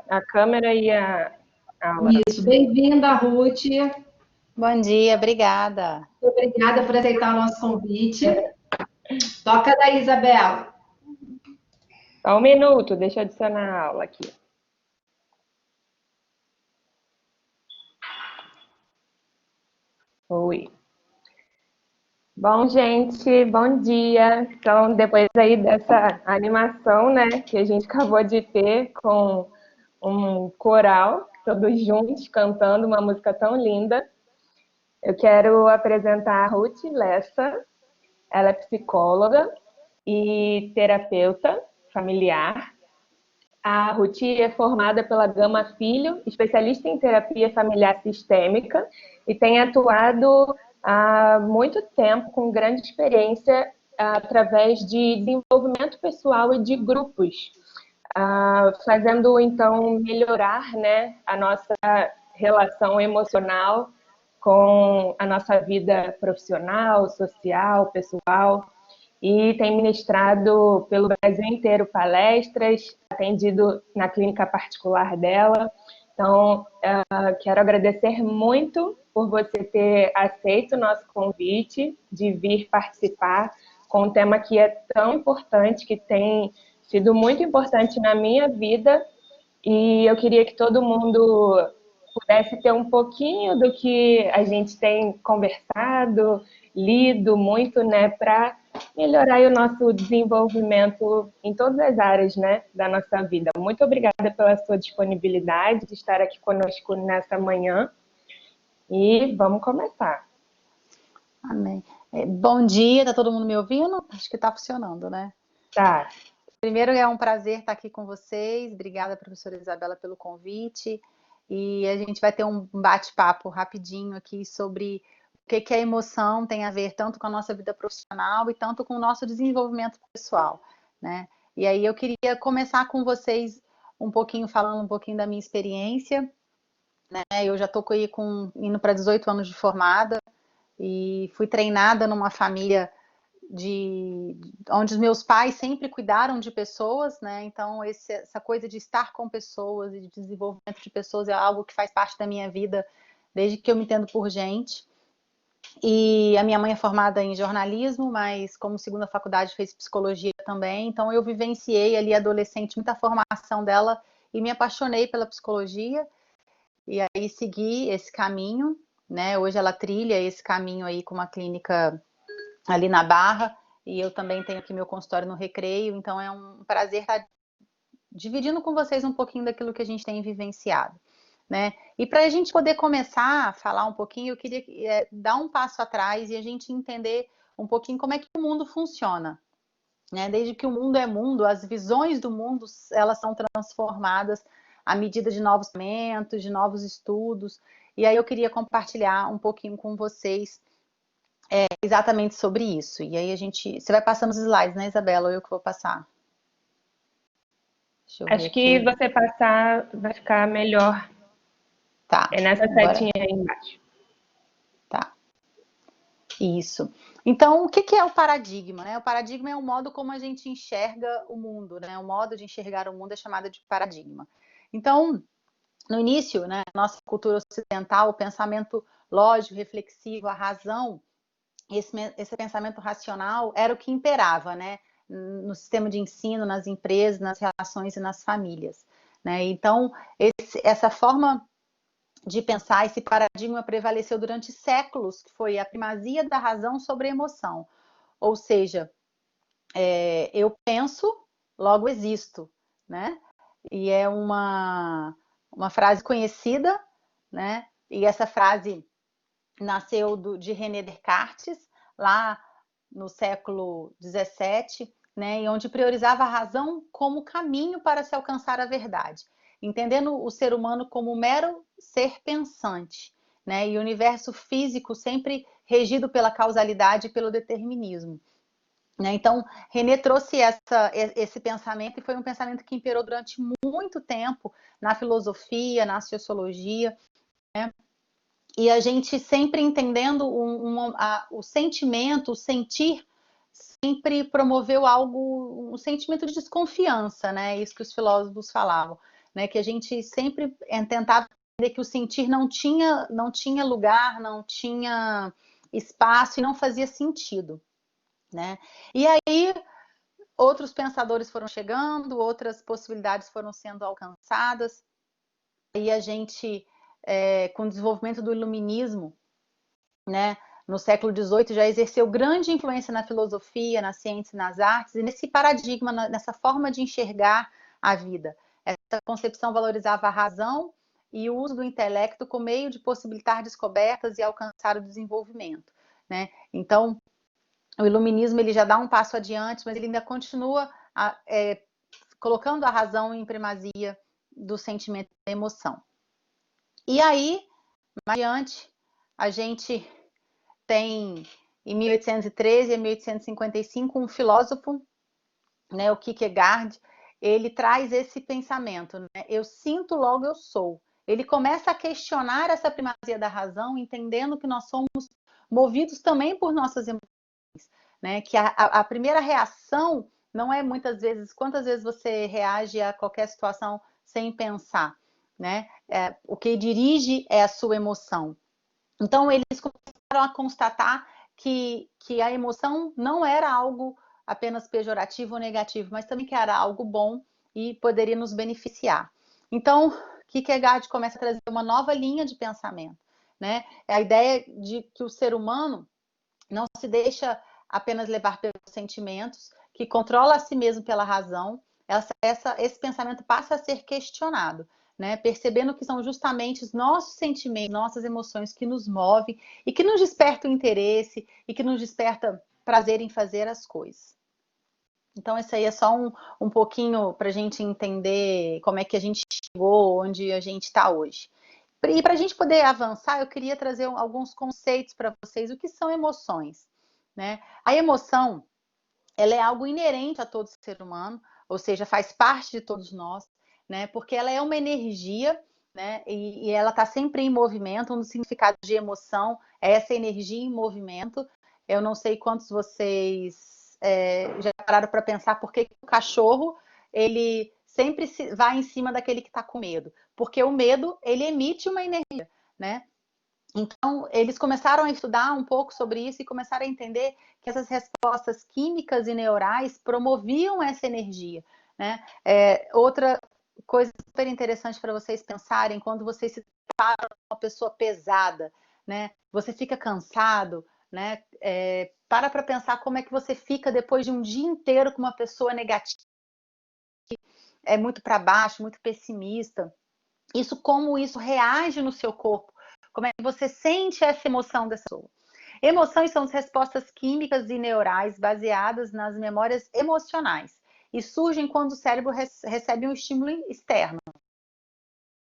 a câmera e a aula. Isso, bem-vinda, Ruth. Bom dia, obrigada. Obrigada por aceitar o nosso convite. Toca daí, Isabela. Só um minuto, deixa eu adicionar a aula aqui. Oi. Bom, gente, bom dia. Então, depois aí dessa animação, né, que a gente acabou de ter com um coral, todos juntos, cantando uma música tão linda, eu quero apresentar a Ruth Lessa. Ela é psicóloga e terapeuta familiar. A Ruth é formada pela Gama Filho, especialista em terapia familiar sistêmica, e tem atuado há muito tempo, com grande experiência, através de desenvolvimento pessoal e de grupos, fazendo, então, melhorar, né, a nossa relação emocional com a nossa vida profissional, social, pessoal, e tem ministrado pelo Brasil inteiro palestras, atendido na clínica particular dela. Então, quero agradecer muito por você ter aceito o nosso convite de vir participar com um tema que é tão importante, que tem sido muito importante na minha vida, e eu queria que todo mundo pudesse ter um pouquinho do que a gente tem conversado, lido muito, né, para melhorar o nosso desenvolvimento em todas as áreas, né, da nossa vida. Muito obrigada pela sua disponibilidade de estar aqui conosco nessa manhã e vamos começar. Amém. Bom dia, tá todo mundo me ouvindo? Acho que tá funcionando, né? Tá. Primeiro, é um prazer estar aqui com vocês. Obrigada, professora Isabela, pelo convite. E a gente vai ter um bate-papo rapidinho aqui sobre o que a emoção tem a ver tanto com a nossa vida profissional e tanto com o nosso desenvolvimento pessoal, né? E aí eu queria começar com vocês falando um pouquinho da minha experiência, né? Eu já estou indo para 18 anos de formada e fui treinada numa família onde os meus pais sempre cuidaram de pessoas, né? Então essa coisa de estar com pessoas e de desenvolvimento de pessoas é algo que faz parte da minha vida desde que eu me entendo por gente. E a minha mãe é formada em jornalismo, mas como segunda faculdade fez psicologia também. Então eu vivenciei ali adolescente muita formação dela e me apaixonei pela psicologia e aí segui esse caminho, né? Hoje ela trilha esse caminho aí com uma clínica ali na Barra, e eu também tenho aqui meu consultório no Recreio, então é um prazer estar dividindo com vocês um pouquinho daquilo que a gente tem vivenciado, né? E para a gente poder começar a falar um pouquinho, eu queria dar um passo atrás e a gente entender um pouquinho como é que o mundo funciona, né? Desde que o mundo é mundo, as visões do mundo, elas são transformadas à medida de novos pensamentos, de novos estudos, e aí eu queria compartilhar um pouquinho com vocês exatamente sobre isso. E aí você vai passando os slides, né, Isabela? Ou eu que vou passar? Deixa eu ver. Acho que você passar vai ficar melhor. Tá. É nessa setinha aí embaixo. Tá. Isso. Então, o que é o paradigma, né? O paradigma é o modo como a gente enxerga o mundo, né? O modo de enxergar o mundo é chamado de paradigma. Então, no início, né, nossa cultura ocidental, o pensamento lógico, reflexivo, a razão, esse pensamento racional era o que imperava, né, no sistema de ensino, nas empresas, nas relações e nas famílias, né? Então, essa forma de pensar, esse paradigma prevaleceu durante séculos, que foi a primazia da razão sobre a emoção. Ou seja, eu penso, logo existo, né? E é uma frase conhecida, né? E essa frase nasceu de René Descartes, lá no século XVII, né, e onde priorizava a razão como caminho para se alcançar a verdade, entendendo o ser humano como um mero ser pensante, né, e o universo físico sempre regido pela causalidade e pelo determinismo. Né? Então, René trouxe esse pensamento e foi um pensamento que imperou durante muito tempo na filosofia, na sociologia, né? E a gente sempre entendendo o sentimento, o sentir, sempre promoveu um sentimento de desconfiança, né? Isso que os filósofos falavam, né? Que a gente sempre tentava entender que o sentir não tinha lugar, não tinha espaço e não fazia sentido, né? E aí outros pensadores foram chegando, outras possibilidades foram sendo alcançadas, e a gente, com o desenvolvimento do iluminismo, né, no século XVIII, já exerceu grande influência na filosofia, na ciência e nas artes, e nesse paradigma, nessa forma de enxergar a vida. Essa concepção valorizava a razão e o uso do intelecto como meio de possibilitar descobertas e alcançar o desenvolvimento, né? Então, o iluminismo ele já dá um passo adiante, mas ele ainda continua colocando a razão em primazia do sentimento e da emoção. E aí, mais adiante, a gente tem, em 1813 e 1855, um filósofo, né, o Kierkegaard, ele traz esse pensamento, né? Eu sinto, logo eu sou. Ele começa a questionar essa primazia da razão, entendendo que nós somos movidos também por nossas emoções, né? Que a primeira reação não é muitas vezes, quantas vezes você reage a qualquer situação sem pensar, né? O que dirige é a sua emoção. Então, eles começaram a constatar que a emoção não era algo apenas pejorativo ou negativo, mas também que era algo bom e poderia nos beneficiar. Então, Kierkegaard começa a trazer uma nova linha de pensamento, né? É a ideia de que o ser humano não se deixa apenas levar pelos sentimentos, que controla a si mesmo pela razão. Esse pensamento passa a ser questionado, né? Percebendo que são justamente os nossos sentimentos, nossas emoções que nos movem e que nos despertam interesse e que nos desperta prazer em fazer as coisas. Então, isso aí é só um pouquinho para a gente entender como é que a gente chegou onde a gente está hoje. E para a gente poder avançar, eu queria trazer alguns conceitos para vocês. O que são emoções, né? A emoção, ela é algo inerente a todo ser humano, ou seja, faz parte de todos nós, né? Porque ela é uma energia, né? E ela está sempre em movimento. Um dos significados de emoção é essa energia em movimento. Eu não sei quantos vocês já pararam para pensar por que o cachorro ele sempre vai em cima daquele que está com medo, porque o medo ele emite uma energia, né? Então, eles começaram a estudar um pouco sobre isso e começaram a entender que essas respostas químicas e neurais promoviam essa energia, né? Outra coisa super interessante para vocês pensarem, quando vocês se deparam com uma pessoa pesada, né? Você fica cansado, né? Para pensar como é que você fica depois de um dia inteiro com uma pessoa negativa, muito para baixo, muito pessimista. Como isso reage no seu corpo, como é que você sente essa emoção dessa pessoa. Emoções são as respostas químicas e neurais baseadas nas memórias emocionais e surgem quando o cérebro recebe um estímulo externo.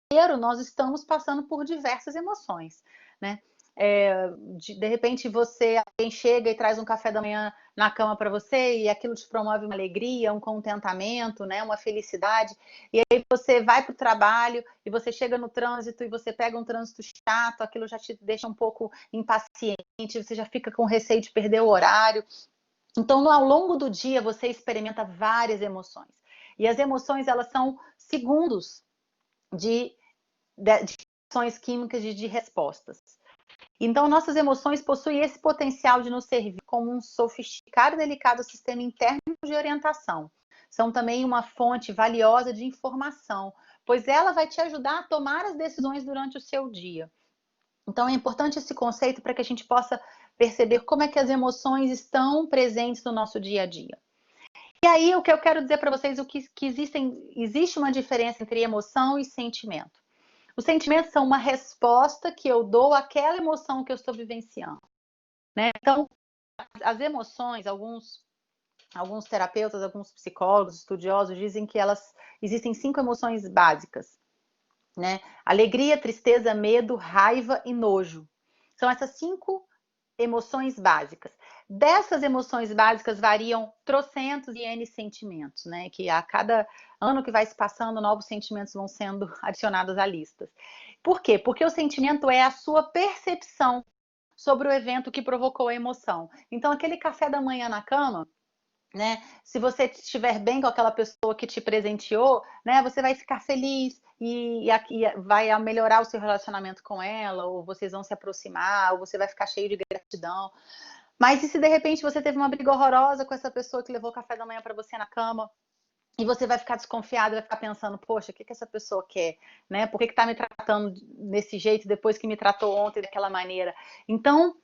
Primeiro, nós estamos passando por diversas emoções, né? De repente alguém chega e traz um café da manhã na cama para você e aquilo te promove uma alegria, um contentamento, né, uma felicidade, e aí você vai para o trabalho e você chega no trânsito e você pega um trânsito chato, aquilo já te deixa um pouco impaciente, você já fica com receio de perder o horário. Então, ao longo do dia, você experimenta várias emoções, e as emoções, elas são segundos de ações químicas de respostas. Então, nossas emoções possuem esse potencial de nos servir como um sofisticado e delicado sistema interno de orientação. São também uma fonte valiosa de informação, pois ela vai te ajudar a tomar as decisões durante o seu dia. Então, é importante esse conceito para que a gente possa perceber como é que as emoções estão presentes no nosso dia a dia. E aí, o que eu quero dizer para vocês, existe uma diferença entre emoção e sentimento. Os sentimentos são uma resposta que eu dou àquela emoção que eu estou vivenciando, né? Então, as emoções, alguns terapeutas, alguns psicólogos, estudiosos dizem que existem 5 emoções básicas, né? Alegria, tristeza, medo, raiva e nojo. São essas 5 emoções básicas. Dessas emoções básicas variam trocentos e N sentimentos, né? Que a cada ano que vai se passando, novos sentimentos vão sendo adicionados à lista. Por quê? Porque o sentimento é a sua percepção sobre o evento que provocou a emoção. Então, aquele café da manhã na cama, né? Se você estiver bem com aquela pessoa que te presenteou, né, você vai ficar feliz e vai melhorar o seu relacionamento com ela, ou vocês vão se aproximar, ou você vai ficar cheio de gratidão. Mas e se de repente você teve uma briga horrorosa com essa pessoa que levou café da manhã para você na cama? E você vai ficar desconfiado, vai ficar pensando, poxa, o que essa pessoa quer, né? Por que tá me tratando desse jeito depois que me tratou ontem daquela maneira? Então,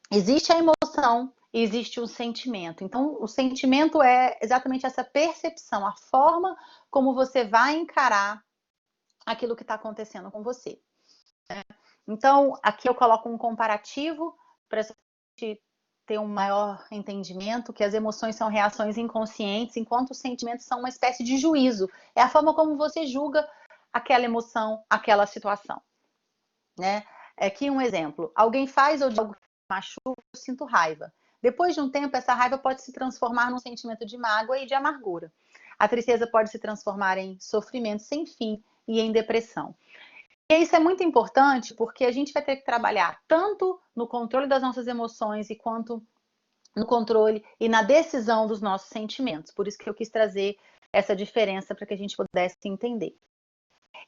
existe a emoção e existe o sentimento. Então, o sentimento é exatamente essa percepção, a forma como você vai encarar aquilo que está acontecendo com você. Então, aqui eu coloco um comparativo para a gente ter um maior entendimento que as emoções são reações inconscientes, enquanto os sentimentos são uma espécie de juízo. É a forma como você julga aquela emoção, aquela situação, né? Aqui um exemplo. Alguém faz ou diz algo que me machuca, eu sinto raiva. Depois de um tempo, essa raiva pode se transformar num sentimento de mágoa e de amargura. A tristeza pode se transformar em sofrimento sem fim e em depressão. E isso é muito importante porque a gente vai ter que trabalhar tanto no controle das nossas emoções e quanto no controle e na decisão dos nossos sentimentos. Por isso que eu quis trazer essa diferença para que a gente pudesse entender.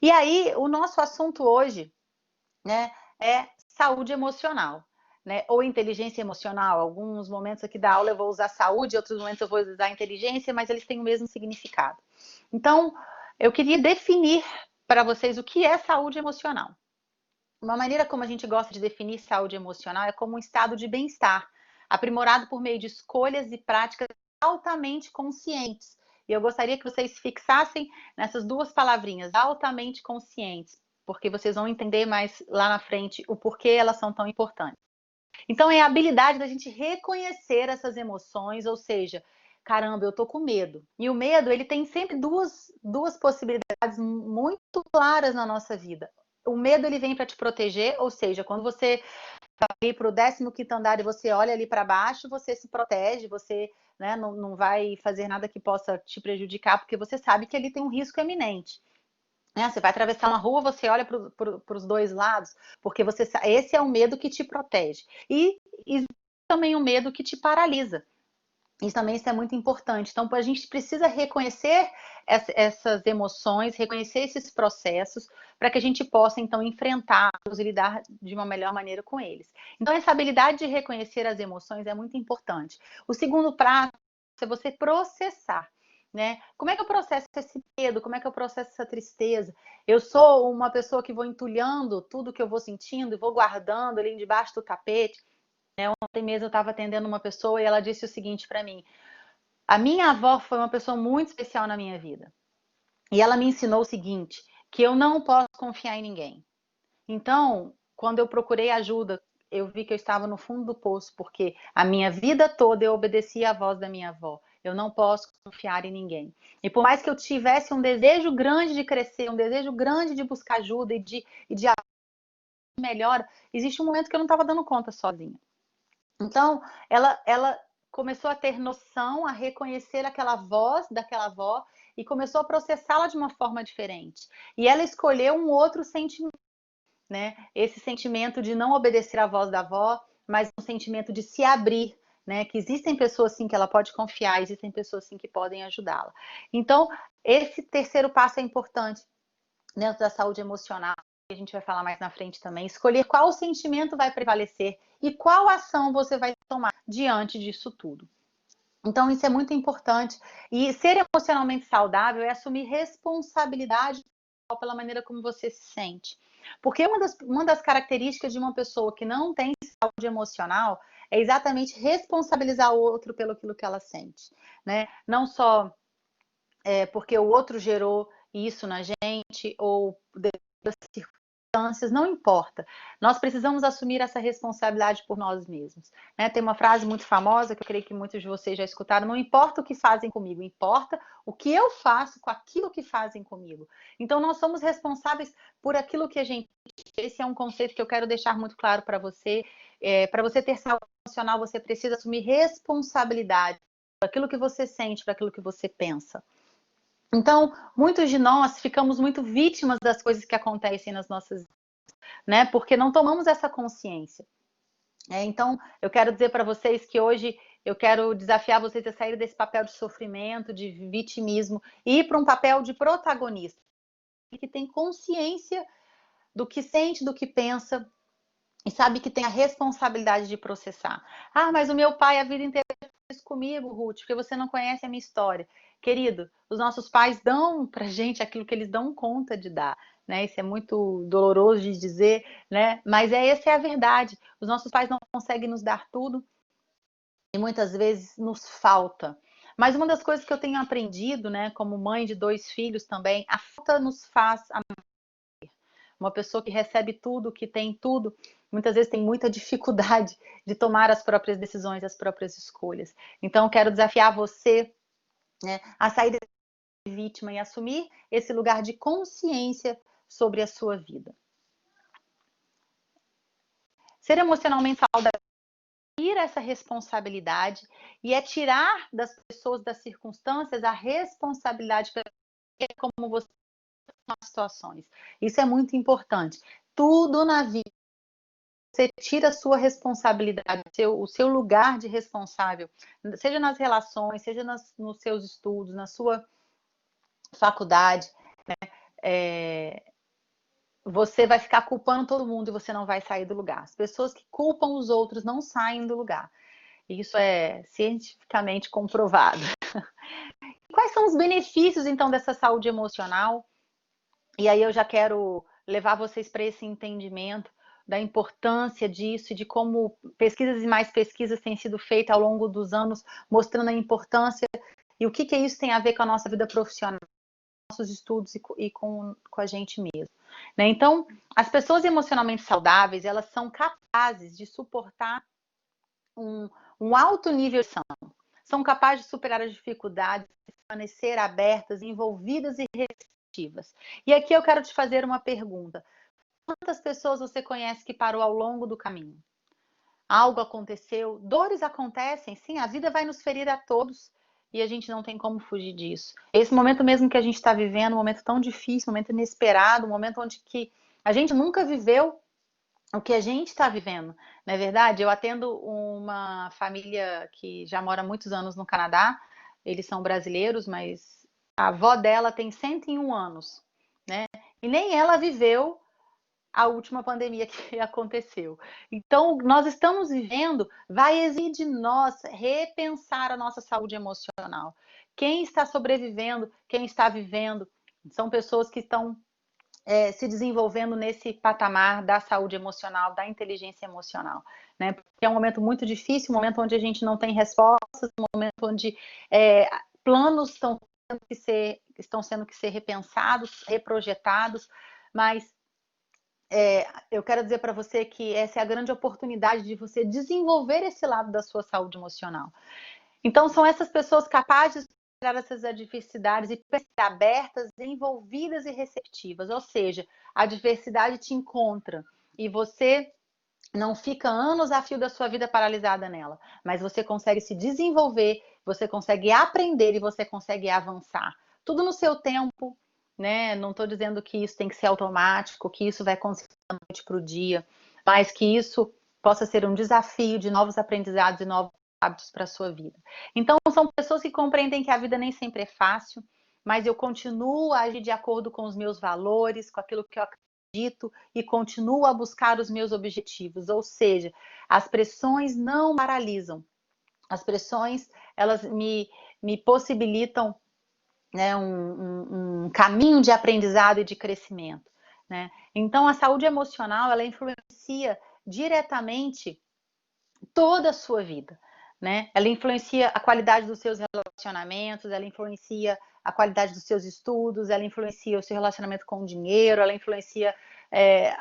E aí, o nosso assunto hoje, né, é saúde emocional, né, ou inteligência emocional. Alguns momentos aqui da aula eu vou usar saúde, outros momentos eu vou usar inteligência, mas eles têm o mesmo significado. Então, eu queria definir para vocês o que é saúde emocional. Uma maneira como a gente gosta de definir saúde emocional é como um estado de bem-estar, aprimorado por meio de escolhas e práticas altamente conscientes. E eu gostaria que vocês fixassem nessas duas palavrinhas, altamente conscientes, porque vocês vão entender mais lá na frente o porquê elas são tão importantes. Então, é a habilidade da gente reconhecer essas emoções, ou seja, caramba, eu tô com medo. E o medo, ele tem sempre duas possibilidades muito claras na nossa vida. O medo, ele vem para te proteger, ou seja, quando você vai para o 15º andar e você olha ali para baixo, você se protege, você, né, não vai fazer nada que possa te prejudicar, porque você sabe que ali tem um risco eminente. Né? Você vai atravessar uma rua, você olha para os dois lados, porque esse é o medo que te protege. E também o medo que te paralisa. Isso é muito importante. Então, a gente precisa reconhecer essas emoções, reconhecer esses processos, para que a gente possa, então, enfrentá-los e lidar de uma melhor maneira com eles. Então, essa habilidade de reconhecer as emoções é muito importante. O segundo passo é você processar. Né? Como é que eu processo esse medo? Como é que eu processo essa tristeza? Eu sou uma pessoa que vou entulhando tudo que eu vou sentindo e vou guardando ali debaixo do tapete. Ontem mesmo eu estava atendendo uma pessoa e ela disse o seguinte para mim: a minha avó foi uma pessoa muito especial na minha vida. E ela me ensinou o seguinte, que eu não posso confiar em ninguém. Então, quando eu procurei ajuda, eu vi que eu estava no fundo do poço, porque a minha vida toda eu obedecia à voz da minha avó. Eu não posso confiar em ninguém. E por mais que eu tivesse um desejo grande de crescer, um desejo grande de buscar ajuda e de melhor, existe um momento que eu não estava dando conta sozinha. Então, ela começou a ter noção, a reconhecer aquela voz daquela avó e começou a processá-la de uma forma diferente. E ela escolheu um outro sentimento, né? Esse sentimento de não obedecer à voz da avó, mas um sentimento de se abrir, né? Que existem pessoas sim que ela pode confiar, existem pessoas sim que podem ajudá-la. Então, esse terceiro passo é importante dentro da saúde emocional. A gente vai falar mais na frente também, escolher qual sentimento vai prevalecer e qual ação você vai tomar diante disso tudo. Então, isso é muito importante. E ser emocionalmente saudável é assumir responsabilidade pela maneira como você se sente. Porque uma das características de uma pessoa que não tem saúde emocional é exatamente responsabilizar o outro pelo aquilo que ela sente. Né? Não só porque o outro gerou isso na gente ou das circunstâncias, não importa. Nós precisamos assumir essa responsabilidade por nós mesmos. Né? Tem uma frase muito famosa que eu creio que muitos de vocês já escutaram: não importa o que fazem comigo, importa o que eu faço com aquilo que fazem comigo. Então nós somos responsáveis por aquilo que a gente... Esse é um conceito que eu quero deixar muito claro para você. Para você ter saúde emocional, você precisa assumir responsabilidade por aquilo que você sente, por aquilo que você pensa. Então, muitos de nós ficamos muito vítimas das coisas que acontecem nas nossas vidas, né? Porque não tomamos essa consciência. Então, eu quero dizer para vocês que hoje eu quero desafiar vocês a sair desse papel de sofrimento, de vitimismo, e ir para um papel de protagonista, que tem consciência do que sente, do que pensa, e sabe que tem a responsabilidade de processar. Ah, mas o meu pai a vida inteira fez isso comigo, Ruth, porque você não conhece a minha história. Querido, os nossos pais dão pra gente aquilo que eles dão conta de dar, né? Isso é muito doloroso de dizer, né? Mas essa é a verdade. Os nossos pais não conseguem nos dar tudo e muitas vezes nos falta. Mas uma das coisas que eu tenho aprendido, né, como mãe de 2 filhos também, a falta nos faz uma pessoa que recebe tudo, que tem tudo, muitas vezes tem muita dificuldade de tomar as próprias decisões, as próprias escolhas. Então, quero desafiar você, né, a sair de vítima e assumir esse lugar de consciência sobre a sua vida. Ser emocionalmente saudável é ter essa responsabilidade e é tirar das pessoas, das circunstâncias, a responsabilidade como você nas situações. Isso é muito importante. Tudo na vida você tira a sua responsabilidade, o seu lugar de responsável, seja nas relações, seja nos seus estudos, na sua faculdade, né? Você vai ficar culpando todo mundo e você não vai sair do lugar. As pessoas que culpam os outros não saem do lugar. Isso é cientificamente comprovado. Quais são os benefícios, então, dessa saúde emocional? E aí eu já quero levar vocês para esse entendimento da importância disso e de como pesquisas e mais pesquisas têm sido feitas ao longo dos anos, mostrando a importância e o que isso tem a ver com a nossa vida profissional, nossos estudos e com a gente mesmo. Né? Então, as pessoas emocionalmente saudáveis, elas são capazes de suportar um alto nível de ação, são capazes de superar as dificuldades, permanecer abertas, envolvidas e receptivas. E aqui eu quero te fazer uma pergunta. Quantas pessoas você conhece que parou ao longo do caminho? Algo aconteceu, dores acontecem, sim, a vida vai nos ferir a todos e a gente não tem como fugir disso. Esse momento mesmo que a gente está vivendo, um momento tão difícil, um momento inesperado, um momento onde que a gente nunca viveu o que a gente está vivendo, não é verdade? Eu atendo uma família que já mora muitos anos no Canadá, eles são brasileiros, mas a avó dela tem 101 anos, né? E nem ela viveu a última pandemia que aconteceu. Então, nós estamos vivendo, vai exigir de nós repensar a nossa saúde emocional. Quem está sobrevivendo, quem está vivendo, são pessoas que estão se desenvolvendo nesse patamar da saúde emocional, da inteligência emocional, né? Porque é um momento muito difícil, um momento onde a gente não tem respostas, um momento onde planos estão sendo que ser repensados, reprojetados, mas eu quero dizer para você que essa é a grande oportunidade de você desenvolver esse lado da sua saúde emocional. Então, são essas pessoas capazes de superar essas adversidades e ser abertas, envolvidas e receptivas. Ou seja, a adversidade te encontra e você não fica anos a fio da sua vida paralisada nela, mas você consegue se desenvolver, você consegue aprender e você consegue avançar. Tudo no seu tempo, né? Não estou dizendo que isso tem que ser automático, que isso vai acontecer da noite para o dia, mas que isso possa ser um desafio de novos aprendizados e novos hábitos para a sua vida. Então, são pessoas que compreendem que a vida nem sempre é fácil, mas eu continuo a agir de acordo com os meus valores, com aquilo que eu acredito e continuo a buscar os meus objetivos. Ou seja, as pressões não paralisam. As pressões, elas me possibilitam, né, um caminho de aprendizado e de crescimento, né? Então, a saúde emocional, ela influencia diretamente toda a sua vida, né? Ela influencia a qualidade dos seus relacionamentos, ela influencia a qualidade dos seus estudos, ela influencia o seu relacionamento com o dinheiro, ela influencia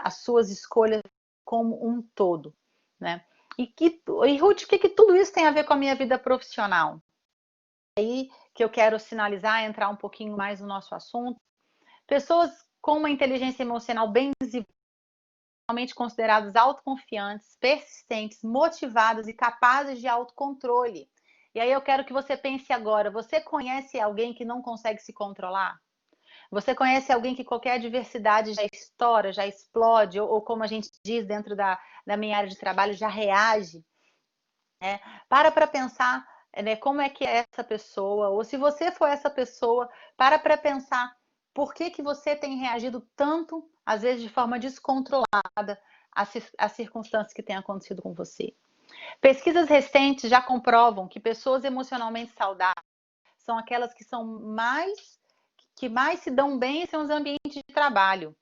as suas escolhas como um todo, né? E Ruth, o que tudo isso tem a ver com a minha vida profissional? Aí que eu quero sinalizar, entrar um pouquinho mais no nosso assunto. Pessoas com uma inteligência emocional bem desenvolvida, considerados autoconfiantes, persistentes, motivados e capazes de autocontrole. E aí eu quero que você pense agora, você conhece alguém que não consegue se controlar? Você conhece alguém que qualquer adversidade já estoura, já explode, ou como a gente diz dentro da minha área de trabalho, já reage? Para pensar, né, como é que é essa pessoa, ou se você for essa pessoa, para pensar por que você tem reagido tanto, às vezes de forma descontrolada, às circunstâncias que têm acontecido com você. Pesquisas recentes já comprovam que pessoas emocionalmente saudáveis são aquelas que mais se dão bem em seus ambientes de trabalho.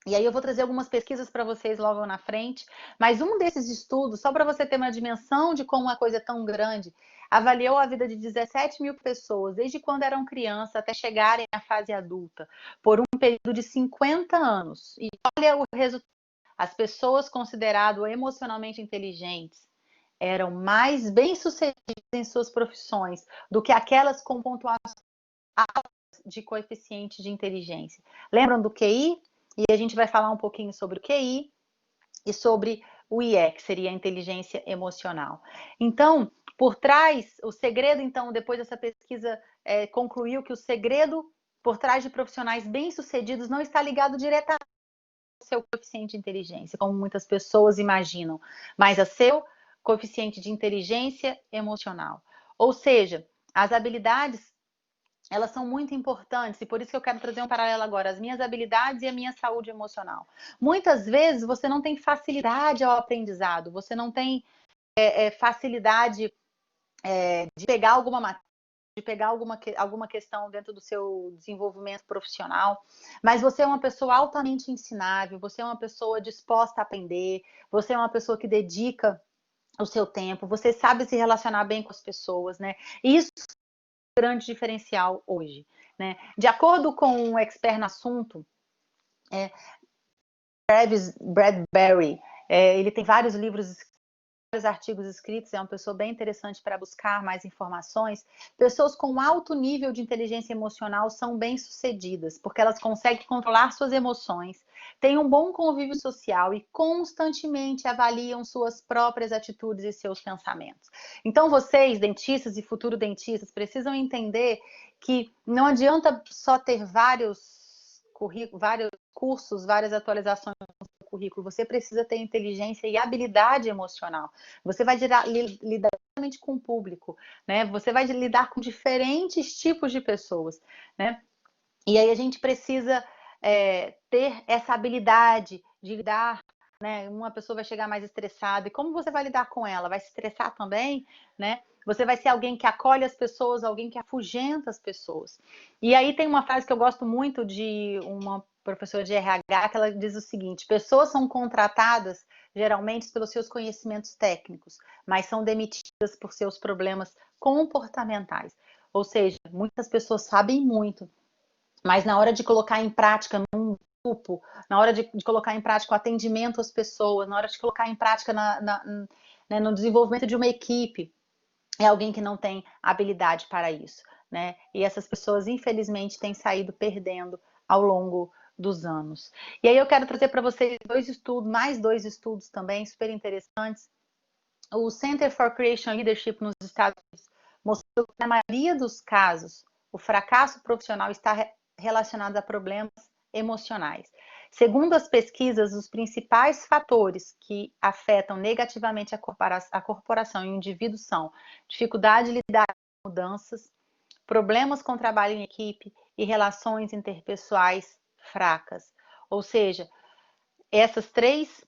E aí eu vou trazer algumas pesquisas para vocês logo na frente, mas um desses estudos, só para você ter uma dimensão de como uma coisa é tão grande, avaliou a vida de 17 mil pessoas, desde quando eram crianças até chegarem à fase adulta, por um período de 50 anos. E olha o resultado. As pessoas consideradas emocionalmente inteligentes eram mais bem-sucedidas em suas profissões do que aquelas com pontuação de coeficiente de inteligência. Lembram do QI? E a gente vai falar um pouquinho sobre o QI e sobre o IE, que seria a inteligência emocional. Então, por trás, o segredo, então, depois dessa pesquisa, concluiu que o segredo por trás de profissionais bem-sucedidos não está ligado diretamente ao seu coeficiente de inteligência, como muitas pessoas imaginam, mas a seu coeficiente de inteligência emocional. Ou seja, as habilidades, elas são muito importantes, e por isso que eu quero trazer um paralelo agora, as minhas habilidades e a minha saúde emocional. Muitas vezes você não tem facilidade ao aprendizado, você não tem facilidade de pegar alguma matéria, de pegar alguma questão dentro do seu desenvolvimento profissional, mas você é uma pessoa altamente ensinável, você é uma pessoa disposta a aprender, você é uma pessoa que dedica o seu tempo, você sabe se relacionar bem com as pessoas, né? Isso grande diferencial hoje, né? De acordo com um expert no assunto, Travis Bradbury, ele tem vários livros, vários artigos escritos, é uma pessoa bem interessante para buscar mais informações. Pessoas com alto nível de inteligência emocional são bem-sucedidas, porque elas conseguem controlar suas emoções, têm um bom convívio social e constantemente avaliam suas próprias atitudes e seus pensamentos. Então, vocês, dentistas e futuros dentistas, precisam entender que não adianta só ter vários cursos, várias atualizações no currículo, você precisa ter inteligência e habilidade emocional. Você vai lidar diretamente com o público, né? Você vai lidar com diferentes tipos de pessoas, né? E aí a gente precisa ter essa habilidade de lidar, né? Uma pessoa vai chegar mais estressada, e como você vai lidar com ela? Vai se estressar também, né? Você vai ser alguém que acolhe as pessoas, alguém que afugenta as pessoas. E aí tem uma frase que eu gosto muito de uma professora de RH, que ela diz o seguinte: pessoas são contratadas geralmente pelos seus conhecimentos técnicos, mas são demitidas por seus problemas comportamentais. Ou seja, muitas pessoas sabem muito, mas na hora de colocar em prática num grupo, na hora de colocar em prática o atendimento às pessoas, na hora de colocar em prática né, no desenvolvimento de uma equipe, é alguém que não tem habilidade para isso, né? E essas pessoas, infelizmente, têm saído perdendo ao longo dos anos. E aí eu quero trazer para vocês mais dois estudos também super interessantes. O Center for Creation Leadership nos Estados Unidos mostrou que, na maioria dos casos, o fracasso profissional está relacionado a problemas emocionais. Segundo as pesquisas, os principais fatores que afetam negativamente a corporação e o indivíduo são dificuldade de lidar com mudanças, problemas com trabalho em equipe e relações interpessoais fracas. Ou seja, esses três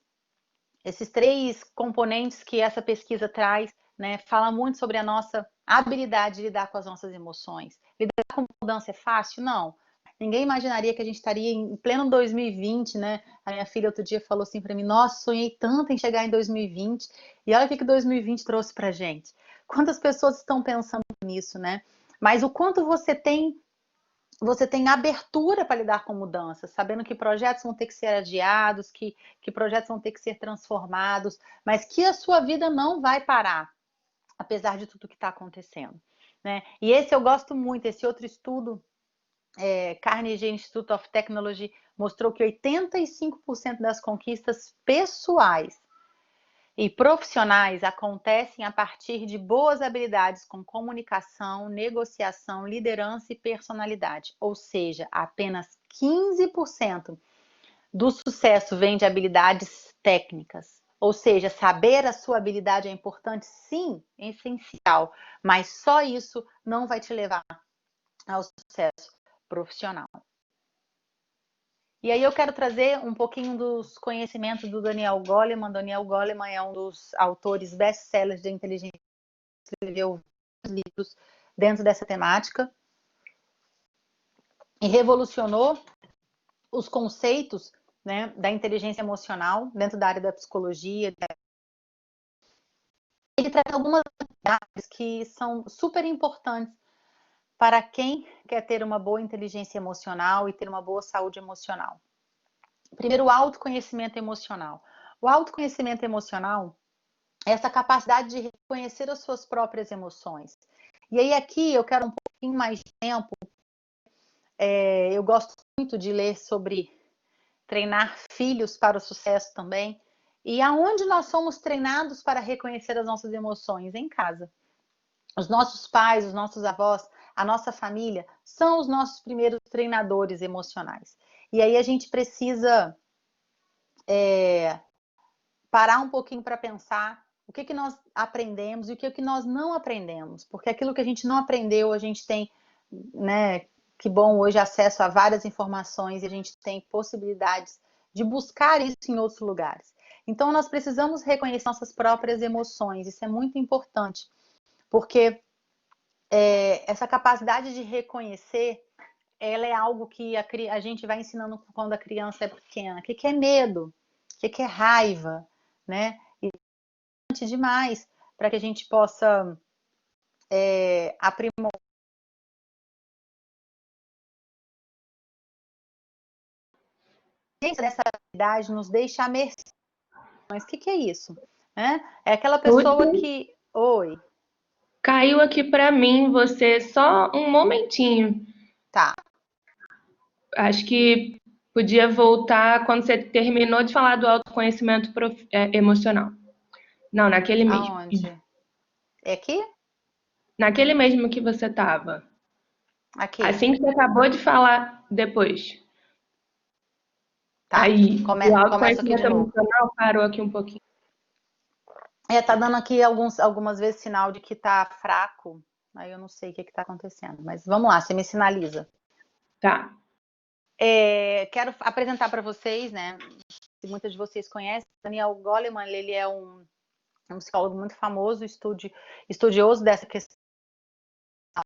componentes que essa pesquisa traz, né, fala muito sobre a nossa habilidade de lidar com as nossas emoções. Lidar com mudança é fácil? Não. Ninguém imaginaria que a gente estaria em pleno 2020, né? A minha filha outro dia falou assim para mim: nossa, sonhei tanto em chegar em 2020, e olha o que 2020 trouxe pra gente. Quantas pessoas estão pensando nisso, né? Mas o quanto você tem abertura para lidar com mudanças, sabendo que projetos vão ter que ser adiados, que projetos vão ter que ser transformados, mas que a sua vida não vai parar, apesar de tudo que está acontecendo, né? E esse eu gosto muito, esse outro estudo, Carnegie Institute of Technology, mostrou que 85% das conquistas pessoais e profissionais acontecem a partir de boas habilidades com comunicação, negociação, liderança e personalidade. Ou seja, apenas 15% do sucesso vem de habilidades técnicas. Ou seja, saber a sua habilidade é importante? Sim, é essencial, mas só isso não vai te levar ao sucesso profissional. E aí eu quero trazer um pouquinho dos conhecimentos do Daniel Goleman. Daniel Goleman é um dos autores best-sellers de inteligência, escreveu livros dentro dessa temática e revolucionou os conceitos, né, da inteligência emocional dentro da área da psicologia. Ele traz algumas habilidades que são super importantes para quem quer ter uma boa inteligência emocional e ter uma boa saúde emocional. Primeiro, o autoconhecimento emocional. O autoconhecimento emocional é essa capacidade de reconhecer as suas próprias emoções. E aí aqui eu quero um pouquinho mais de tempo. Eu gosto muito de ler sobre treinar filhos para o sucesso também. E aonde nós somos treinados para reconhecer as nossas emoções? Em casa. Os nossos pais, os nossos avós, a nossa família são os nossos primeiros treinadores emocionais. E aí a gente precisa parar um pouquinho para pensar o que nós aprendemos e o que nós não aprendemos. Porque aquilo que a gente não aprendeu, a gente tem, né, que bom, hoje acesso a várias informações e a gente tem possibilidades de buscar isso em outros lugares. Então, nós precisamos reconhecer nossas próprias emoções, isso é muito importante, porque essa capacidade de reconhecer, ela é algo que a gente vai ensinando quando a criança é pequena. O que é medo? O que é raiva? Né? E é importante demais para que a gente possa aprimorar. Dessa habilidade nos deixa à mercê. Mas o que é isso? É aquela pessoa que... Oi. Caiu aqui para mim você só um momentinho. Tá. Acho que podia voltar quando você terminou de falar do autoconhecimento emocional. Não, naquele mesmo. Aonde? É aqui? Naquele mesmo que você estava. Aqui. Assim que você acabou de falar depois. Tá. Aí, o Começo aqui autoconhecimento de novo. emocional parou aqui um pouquinho. Tá dando aqui algumas vezes sinal de que tá fraco. Aí eu não sei o que tá acontecendo. Mas vamos lá, você me sinaliza. Tá. Quero apresentar para vocês, né? Se muitos de vocês conhecem, Daniel Goleman, ele é um psicólogo muito famoso, estudioso dessa questão.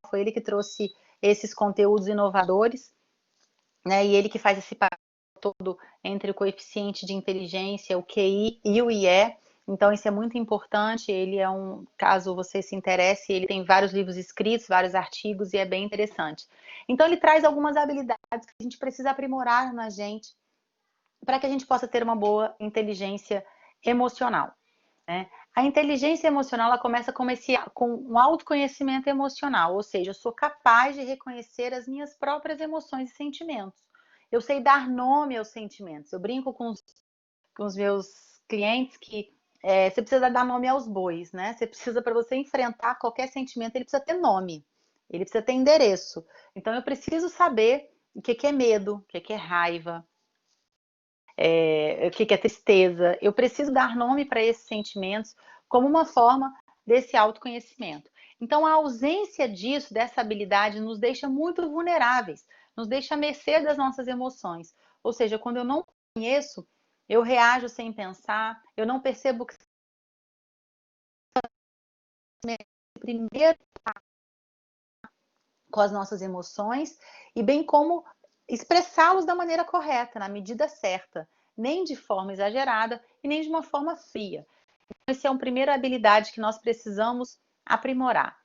Foi ele que trouxe esses conteúdos inovadores, né? E ele que faz esse papel todo entre o coeficiente de inteligência, o QI e o IE. Então, isso é muito importante. Ele é caso você se interesse, ele tem vários livros escritos, vários artigos, e é bem interessante. Então, ele traz algumas habilidades que a gente precisa aprimorar na gente para que a gente possa ter uma boa inteligência emocional. Né? A inteligência emocional ela começa com um autoconhecimento emocional, ou seja, eu sou capaz de reconhecer as minhas próprias emoções e sentimentos. Eu sei dar nome aos sentimentos. Eu brinco com os meus clientes que você precisa dar nome aos bois, né? Você precisa, para você enfrentar qualquer sentimento, ele precisa ter nome, ele precisa ter endereço. Então, eu preciso saber o que é medo, o que é raiva, o que é tristeza. Eu preciso dar nome para esses sentimentos como uma forma desse autoconhecimento. Então, a ausência disso, dessa habilidade, nos deixa muito vulneráveis, nos deixa à mercê das nossas emoções. Ou seja, quando eu não conheço, eu reajo sem pensar, eu não percebo que primeiro com as nossas emoções e bem como expressá-los da maneira correta, na medida certa, nem de forma exagerada e nem de uma forma fria. Essa é a primeira habilidade que nós precisamos aprimorar.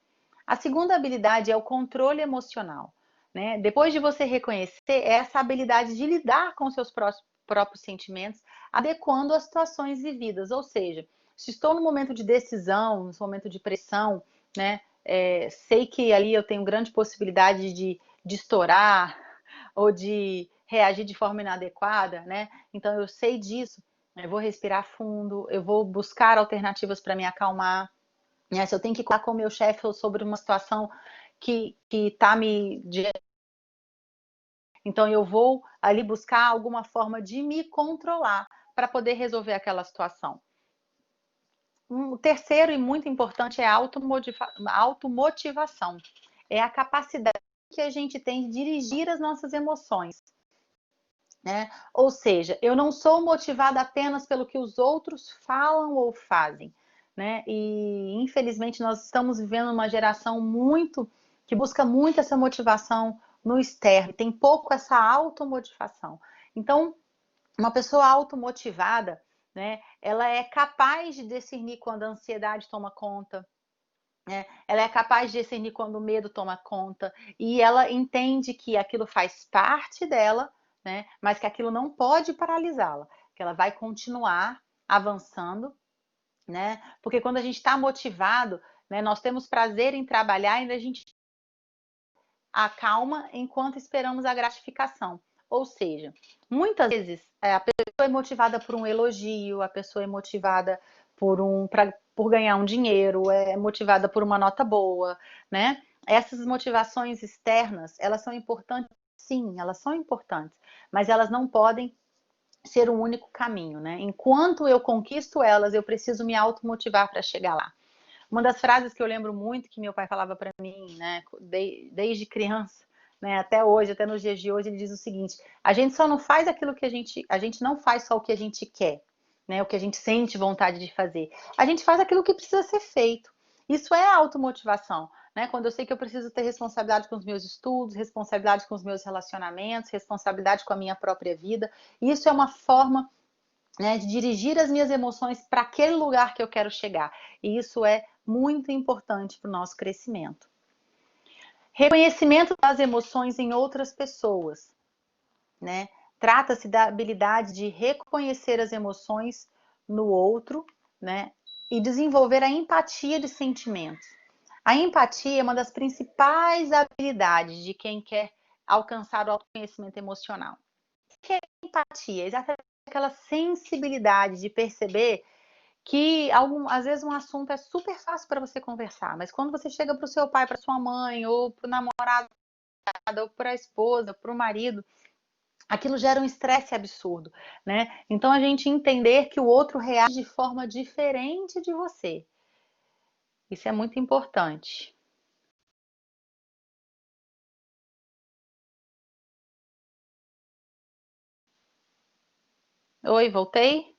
A segunda habilidade é o controle emocional. Né? Depois de você reconhecer essa habilidade de lidar com seus próprios sentimentos, adequando às situações vividas. Ou seja, se estou no momento de decisão, no momento de pressão, né? Sei que ali eu tenho grande possibilidade de estourar ou de reagir de forma inadequada, né? Então eu sei disso, eu vou respirar fundo, eu vou buscar alternativas para me acalmar. Né? Se eu tenho que falar com o meu chefe sobre uma situação que está me... Então eu vou ali buscar alguma forma de me controlar para poder resolver aquela situação. O terceiro e muito importante é a automotivação. É a capacidade que a gente tem de dirigir as nossas emoções, né? Ou seja, eu não sou motivada apenas pelo que os outros falam ou fazem, né? E infelizmente nós estamos vivendo uma geração que busca muito essa motivação no externo, tem pouco essa automotivação. Então, uma pessoa automotivada, né, ela é capaz de discernir quando a ansiedade toma conta, né? Ela é capaz de discernir quando o medo toma conta, e ela entende que aquilo faz parte dela, né, mas que aquilo não pode paralisá-la, que ela vai continuar avançando, né? Porque quando a gente está motivado, né, nós temos prazer em trabalhar e a gente acalma enquanto esperamos a gratificação. Ou seja, muitas vezes a pessoa é motivada por um elogio, a pessoa é motivada por ganhar um dinheiro, é motivada por uma nota boa, né? Essas motivações externas, elas são importantes, sim, elas são importantes, mas elas não podem ser o único caminho, né? Enquanto eu conquisto elas, eu preciso me automotivar para chegar lá. Uma das frases que eu lembro muito que meu pai falava para mim, né, desde criança, né, até hoje, até nos dias de hoje, ele diz o seguinte: a gente só não faz aquilo que a gente não faz só o que a gente quer, né, o que a gente sente vontade de fazer. A gente faz aquilo que precisa ser feito. Isso é automotivação, né? Quando eu sei que eu preciso ter responsabilidade com os meus estudos, responsabilidade com os meus relacionamentos, responsabilidade com a minha própria vida. Isso é uma forma, né, de dirigir as minhas emoções para aquele lugar que eu quero chegar. E isso é muito importante para o nosso crescimento. Reconhecimento das emoções em outras pessoas, né? Trata-se da habilidade de reconhecer as emoções no outro, né? E desenvolver a empatia de sentimentos. A empatia é uma das principais habilidades de quem quer alcançar o autoconhecimento emocional. O que é empatia? Exatamente aquela sensibilidade de perceber que às vezes um assunto é super fácil para você conversar, mas quando você chega para o seu pai, para sua mãe, ou para o namorado, ou para a esposa, para o marido, aquilo gera um estresse absurdo, né? Então a gente entender que o outro reage de forma diferente de você. Isso é muito importante. Oi, voltei?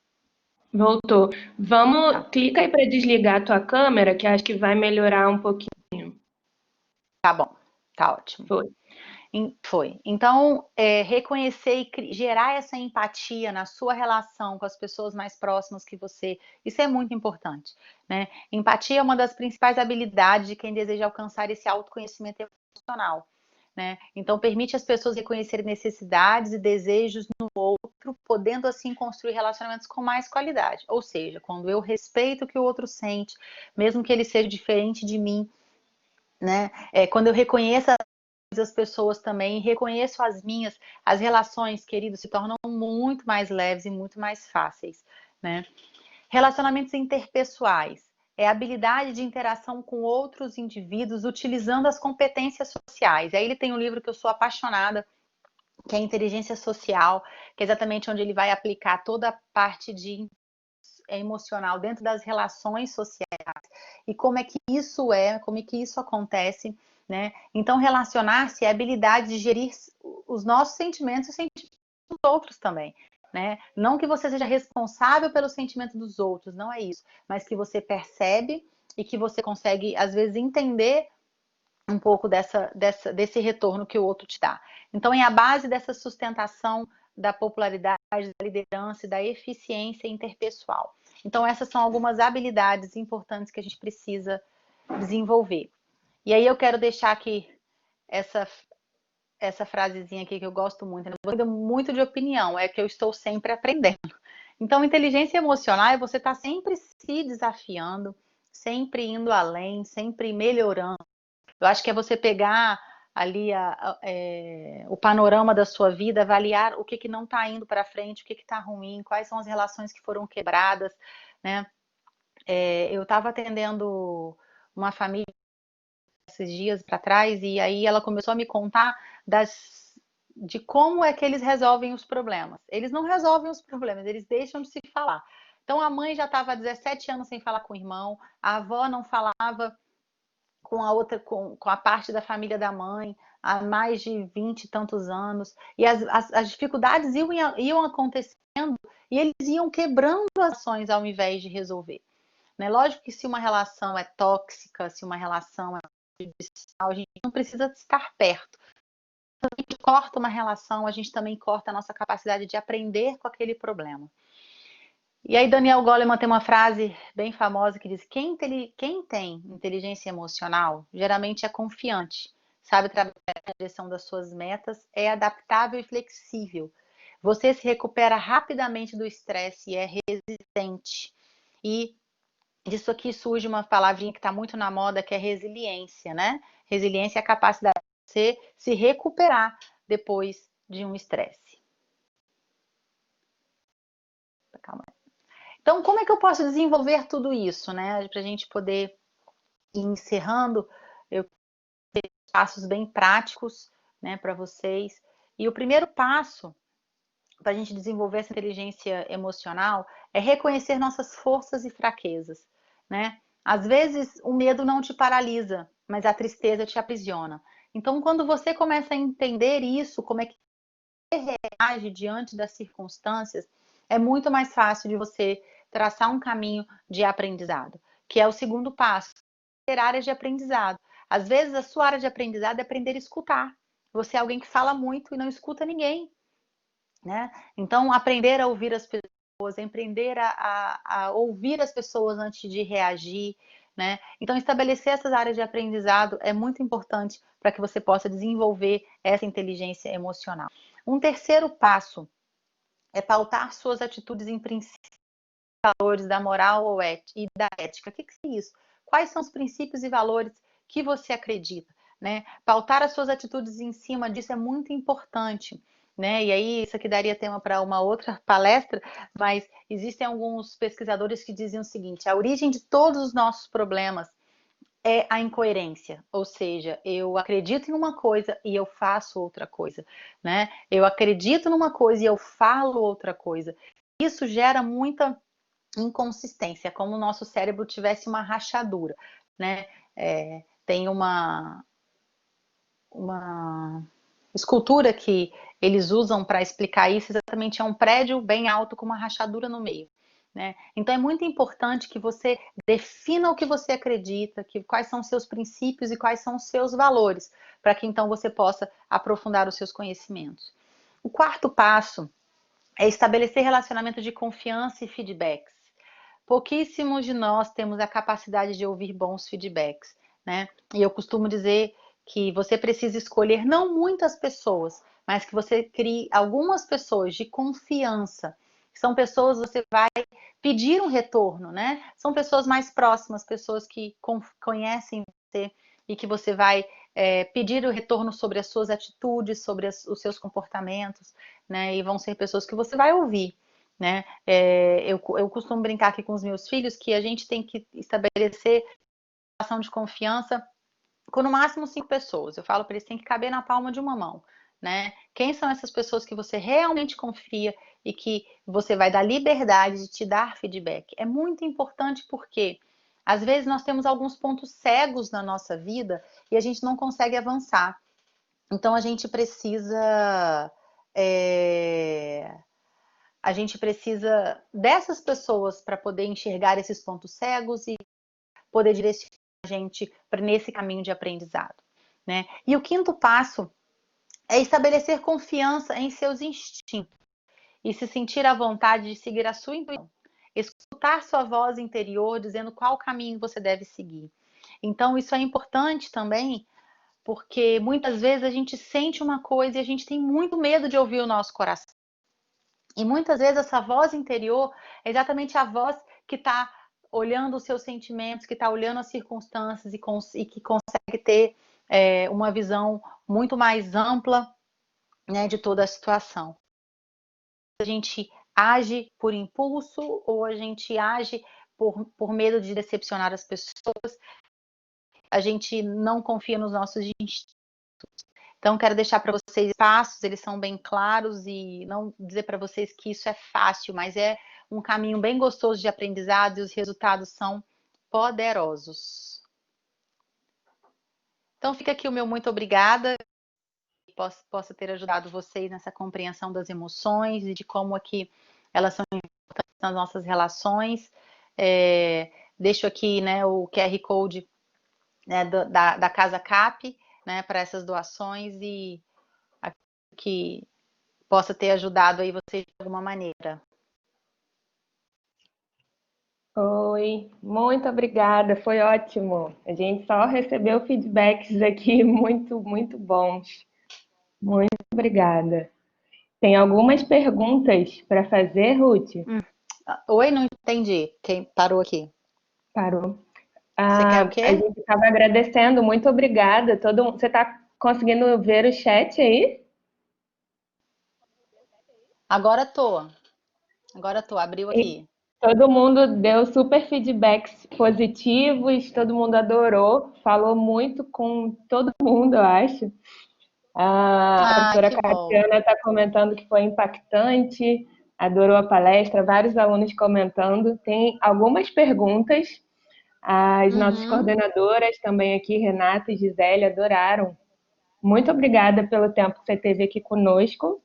Voltou. Vamos, Tá, clica aí para desligar a tua câmera, que acho que vai melhorar um pouquinho. tá bom, tá ótimo. Foi. Foi. Então, reconhecer e gerar essa empatia na sua relação com as pessoas mais próximas que você, isso é muito importante, né? Empatia é uma das principais habilidades de quem deseja alcançar esse autoconhecimento emocional, né? Então, permite às pessoas reconhecerem necessidades e desejos no outro, podendo assim construir relacionamentos com mais qualidade. Ou seja, quando eu respeito o que o outro sente, mesmo que ele seja diferente de mim, né? Quando eu reconheço as pessoas também, reconheço as relações, queridos, se tornam muito mais leves e muito mais fáceis, né? Relacionamentos interpessoais é a habilidade de interação com outros indivíduos utilizando as competências sociais. Aí ele tem um livro que eu sou apaixonada, que é Inteligência Social, que é exatamente onde ele vai aplicar toda a parte de emocional dentro das relações sociais e como é que isso acontece, né? Então, relacionar-se é a habilidade de gerir os nossos sentimentos e os sentimentos dos outros também, né? Não que você seja responsável pelo sentimento dos outros, não é isso, mas que você percebe e que você consegue, às vezes, entender um pouco desse retorno que o outro te dá. Então, é a base dessa sustentação da popularidade, da liderança e da eficiência interpessoal. Então, essas são algumas habilidades importantes que a gente precisa desenvolver. E aí eu quero deixar aqui essa frasezinha aqui que eu gosto muito. Eu gosto muito de opinião, é que eu estou sempre aprendendo. Então, inteligência emocional é você estar sempre se desafiando, sempre indo além, sempre melhorando. Eu acho que é você pegar ali o panorama da sua vida, avaliar o que não está indo para frente, o que está ruim, quais são as relações que foram quebradas, né? Eu estava atendendo uma família esses dias para trás e aí ela começou a me contar de como é que eles resolvem os problemas. Eles não resolvem os problemas, eles deixam de se falar. Então a mãe já estava há 17 anos sem falar com o irmão, a avó não falava com a outra, com a parte da família da mãe há mais de 20 e tantos anos, e as dificuldades iam acontecendo e eles iam quebrando as ações ao invés de resolver. Né? Lógico que se uma relação é tóxica, se uma relação é prejudicial, a gente não precisa estar perto. Quando a gente corta uma relação, a gente também corta a nossa capacidade de aprender com aquele problema. E aí Daniel Goleman tem uma frase bem famosa que diz: quem tem inteligência emocional geralmente é confiante, sabe trabalhar na direção das suas metas, é adaptável e flexível. Você se recupera rapidamente do estresse e é resistente. E disso aqui surge uma palavrinha que está muito na moda, que é resiliência, né? Resiliência é a capacidade de você se recuperar depois de um estresse. Calma aí. Então, como é que eu posso desenvolver tudo isso, né? Para a gente poder ir encerrando, eu tenho passos bem práticos, né, para vocês. E o primeiro passo para a gente desenvolver essa inteligência emocional é reconhecer nossas forças e fraquezas, né? Às vezes o medo não te paralisa, mas a tristeza te aprisiona. Então, quando você começa a entender isso, como é que você reage diante das circunstâncias, é muito mais fácil de você traçar um caminho de aprendizado, que é o segundo passo, ter áreas de aprendizado. Às vezes a sua área de aprendizado é aprender a escutar. Você é alguém que fala muito e não escuta ninguém, né? Então, aprender a ouvir as pessoas, aprender a ouvir as pessoas antes de reagir, né? Então, estabelecer essas áreas de aprendizado é muito importante para que você possa desenvolver essa inteligência emocional. Um terceiro passo é pautar suas atitudes em princípios e valores da moral e da ética. O que é isso? Quais são os princípios e valores que você acredita? Né? Pautar as suas atitudes em cima disso é muito importante. Né? E aí, isso aqui daria tema para uma outra palestra, mas existem alguns pesquisadores que dizem o seguinte: a origem de todos os nossos problemas é a incoerência, ou seja, eu acredito em uma coisa e eu faço outra coisa, né? Eu acredito numa coisa e eu falo outra coisa. Isso gera muita inconsistência, como o nosso cérebro tivesse uma rachadura, né? Tem uma escultura que eles usam para explicar isso, exatamente é um prédio bem alto com uma rachadura no meio. Né? Então é muito importante que você defina o que você acredita, quais são os seus princípios e quais são os seus valores, para que então você possa aprofundar os seus conhecimentos. O quarto passo é estabelecer relacionamento de confiança e feedbacks. Pouquíssimos de nós temos a capacidade de ouvir bons feedbacks, né? E eu costumo dizer que você precisa escolher não muitas pessoas, mas que você crie algumas pessoas de confiança. São pessoas que você vai pedir um retorno, né? São pessoas mais próximas, pessoas que conhecem você e que você vai pedir o retorno sobre as suas atitudes, sobre os seus comportamentos, né? E vão ser pessoas que você vai ouvir. Né? Eu costumo brincar aqui com os meus filhos que a gente tem que estabelecer relação de confiança com no máximo 5 pessoas. Eu falo para eles, tem que caber na palma de uma mão. Né? Quem são essas pessoas que você realmente confia e que você vai dar liberdade de te dar feedback? É muito importante porque às vezes nós temos alguns pontos cegos na nossa vida e a gente não consegue avançar. Então a gente precisa dessas pessoas para poder enxergar esses pontos cegos e poder direcionar a gente para nesse caminho de aprendizado, né? E o quinto passo é estabelecer confiança em seus instintos e se sentir à vontade de seguir a sua intuição. Escutar sua voz interior dizendo qual caminho você deve seguir. Então, isso é importante também, porque muitas vezes a gente sente uma coisa e a gente tem muito medo de ouvir o nosso coração. E muitas vezes essa voz interior é exatamente a voz que está olhando os seus sentimentos, que está olhando as circunstâncias e que consegue ter uma visão muito mais ampla, né, de toda a situação. A gente age por impulso ou a gente age por medo de decepcionar as pessoas, a gente não confia nos nossos instintos. Então, quero deixar para vocês passos, eles são bem claros e não dizer para vocês que isso é fácil, mas é um caminho bem gostoso de aprendizado e os resultados são poderosos. Então fica aqui o meu muito obrigada, possa ter ajudado vocês nessa compreensão das emoções e de como aqui elas são importantes nas nossas relações. Deixo aqui, né, o QR Code, né, da Casa CAP, né, para essas doações e que possa ter ajudado aí vocês de alguma maneira. Oi, muito obrigada, foi ótimo. A gente só recebeu feedbacks aqui muito, muito bons. Muito obrigada. Tem algumas perguntas para fazer, Ruth? Oi, não entendi. Quem parou aqui? Parou. Você quer o A quê? gente estava agradecendo, muito obrigada. Você está conseguindo ver o chat aí? Agora tô. Abriu E aqui. todo mundo deu super feedbacks positivos, todo mundo adorou, falou muito com todo mundo, eu acho. A professora Que bom. Catiana está comentando que foi impactante, adorou a palestra, vários alunos comentando. Tem algumas perguntas, as nossas coordenadoras também aqui, Renata e Gisele, adoraram. Muito obrigada pelo tempo que você teve aqui conosco.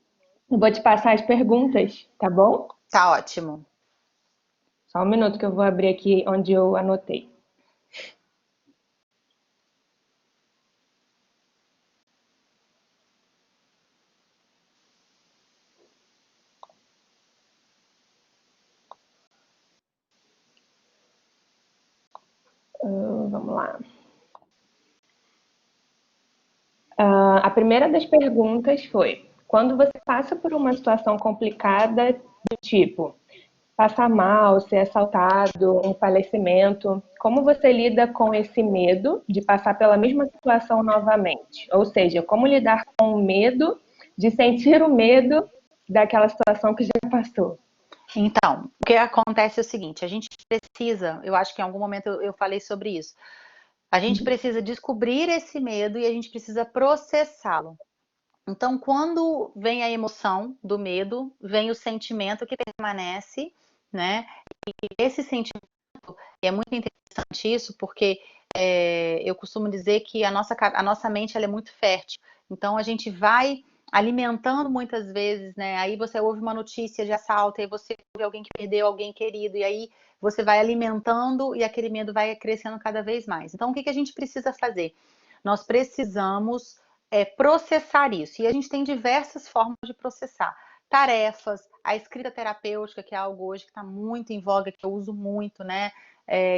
Eu vou te passar as perguntas, tá bom? Tá ótimo. Só um minuto que eu vou abrir aqui onde eu anotei. Vamos lá. A primeira das perguntas foi: quando você passa por uma situação complicada do tipo passar mal, ser assaltado, um falecimento, como você lida com esse medo de passar pela mesma situação novamente? Ou seja, como lidar com o medo de sentir o medo daquela situação que já passou? Então, o que acontece é o seguinte, a gente precisa, eu acho que em algum momento eu falei sobre isso, a gente precisa descobrir esse medo e a gente precisa processá-lo. Então, quando vem a emoção do medo, vem o sentimento que permanece, né? E esse sentimento, é muito interessante isso, porque eu costumo dizer que a nossa mente ela é muito fértil. Então, a gente vai alimentando muitas vezes, né? Aí você ouve uma notícia de assalto, aí você ouve alguém que perdeu alguém querido, e aí você vai alimentando e aquele medo vai crescendo cada vez mais. Então, o que a gente precisa fazer? Nós precisamos processar isso. E a gente tem diversas formas de processar. Tarefas, a escrita terapêutica, que é algo hoje que está muito em voga, que eu uso muito, né?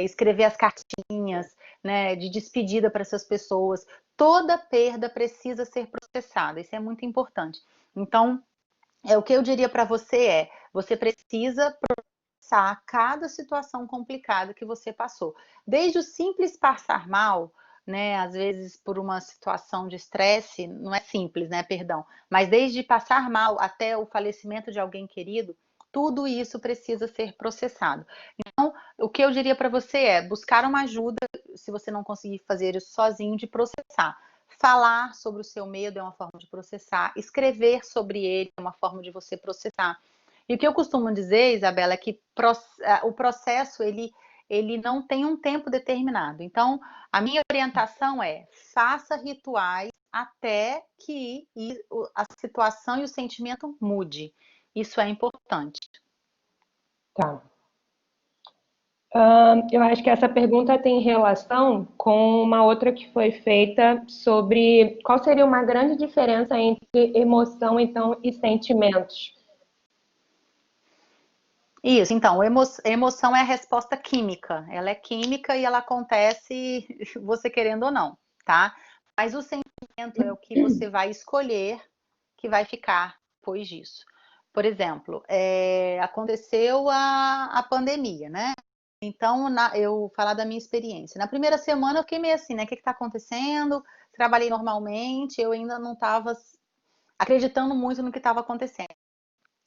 Escrever as cartinhas, né, de despedida para essas pessoas. Toda perda precisa ser processada, isso é muito importante. Então, o que eu diria para você você precisa processar cada situação complicada que você passou. Desde o simples passar mal, né, às vezes por uma situação de estresse, não é simples, né, perdão, mas desde passar mal até o falecimento de alguém querido, tudo isso precisa ser processado. Então, o que eu diria para você buscar uma ajuda, se você não conseguir fazer isso sozinho, de processar. Falar sobre o seu medo é uma forma de processar, escrever sobre ele é uma forma de você processar. E o que eu costumo dizer, Isabela, é que o processo ele não tem um tempo determinado. Então, a minha orientação faça rituais até que a situação e o sentimento mude. Isso é importante. Tá. Eu acho que essa pergunta tem relação com uma outra que foi feita sobre qual seria uma grande diferença entre emoção, então, e sentimentos. Isso, então, emoção é a resposta química. Ela é química e ela acontece você querendo ou não, tá? Mas o sentimento é o que você vai escolher que vai ficar depois disso. Por exemplo, aconteceu a pandemia, né? Então, eu falar da minha experiência. Na primeira semana eu fiquei meio assim, né? O que está acontecendo? Trabalhei normalmente, eu ainda não estava acreditando muito no que estava acontecendo.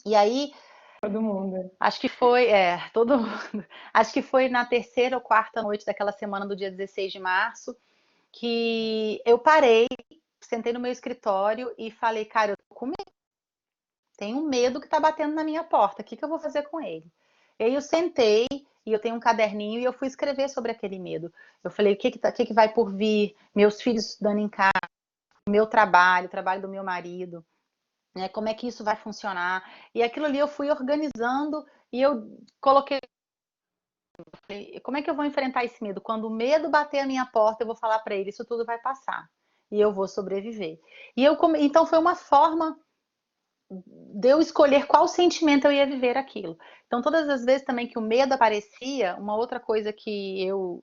E aí, Todo mundo. acho que foi, todo mundo. Acho que foi na terceira ou quarta noite daquela semana do dia 16 de março que eu parei, sentei no meu escritório e falei, cara, eu tô com medo. Tenho medo que tá batendo na minha porta. O que eu vou fazer com ele? E aí eu sentei e eu tenho um caderninho e eu fui escrever sobre aquele medo. Eu falei, o que vai por vir? Meus filhos estudando em casa, meu trabalho, o trabalho do meu marido, né? Como é que isso vai funcionar? E aquilo ali eu fui organizando e eu coloquei, como é que eu vou enfrentar esse medo? Quando o medo bater a minha porta, eu vou falar para ele, isso tudo vai passar e eu vou sobreviver. Então foi uma forma de eu escolher qual sentimento eu ia viver aquilo. Então, todas as vezes também que o medo aparecia, uma outra coisa que eu